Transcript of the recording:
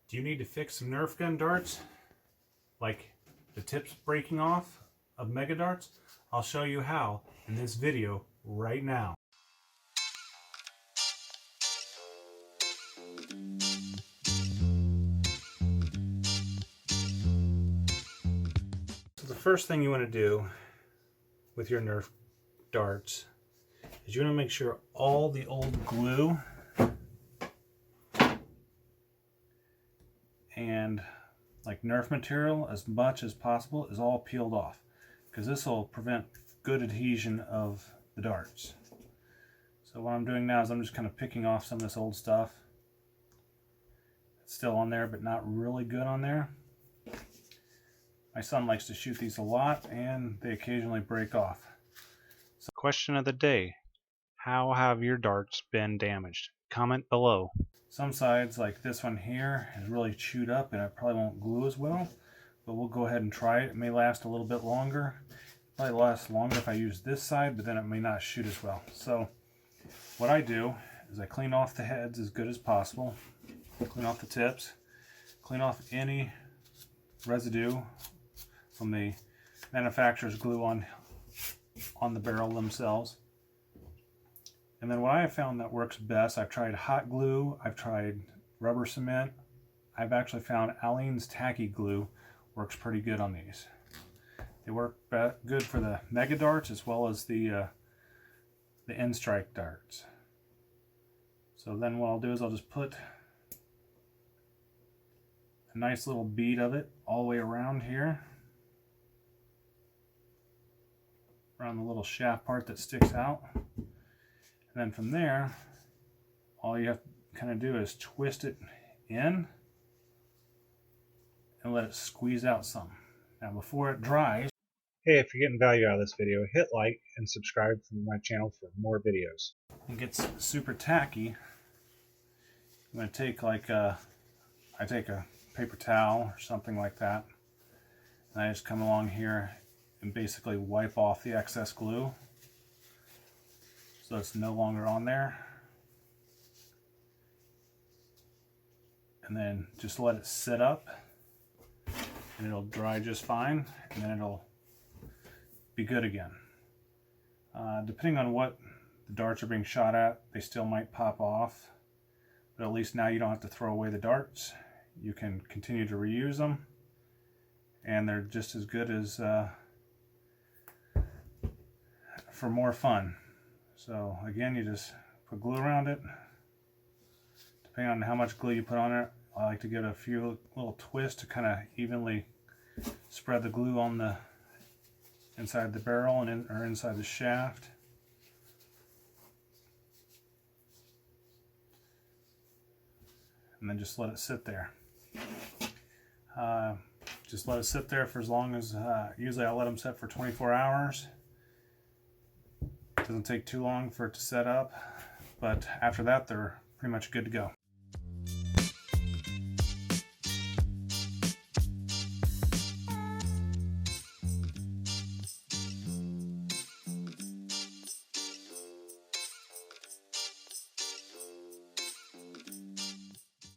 Do you need to fix some Nerf gun darts? Like the tips breaking off of Mega Darts? I'll show you how in this video right now. So the first thing you want to do with your Nerf darts is you want to make sure all the old glue and like Nerf material as much as possible is all peeled off, because this will prevent good adhesion of the darts. So what I'm doing now is I'm just kind of picking off some of this old stuff. It's still on there, but not really good on there. My son likes to shoot these a lot, and they occasionally break off. So, question of the day: how have your darts been damaged? Comment below. Some sides, like this one here, is really chewed up and it probably won't glue as well, but we'll go ahead and try it. It may last a little bit longer. Probably last longer if I use this side, but then it may not shoot as well. So what I do is I clean off the heads as good as possible, clean off the tips, clean off any residue from the manufacturer's glue on the barrel themselves. And then what I have found that works best, I've tried hot glue, I've tried rubber cement, I've actually found Aleene's tacky glue works pretty good on these. They work good for the Mega Darts as well as the end strike darts. So then what I'll do is I'll just put a nice little bead of it all the way around here, around the little shaft part that sticks out. And then from there, all you have to kind of do is twist it in and let it squeeze out some. Now before it dries, hey, if you're getting value out of this video, hit like and subscribe to my channel for more videos. It gets super tacky. I'm going to take like I take a paper towel or something like that, and I just come along here and basically wipe off the excess glue, so it's no longer on there. And then just let it sit up and it'll dry just fine, and then it'll be good again. Depending on what the darts are being shot at, they still might pop off, but at least now you don't have to throw away the darts. You can continue to reuse them, and they're just as good as for more fun. So again, you just put glue around it. Depending on how much glue you put on it, I like to give it a few little twists to kind of evenly spread the glue on the inside the barrel and or inside the shaft. And then just let it sit there. Just let it sit there for as long as, usually I let them set for 24 hours. Doesn't take too long for it to set up, but after that they're pretty much good to go.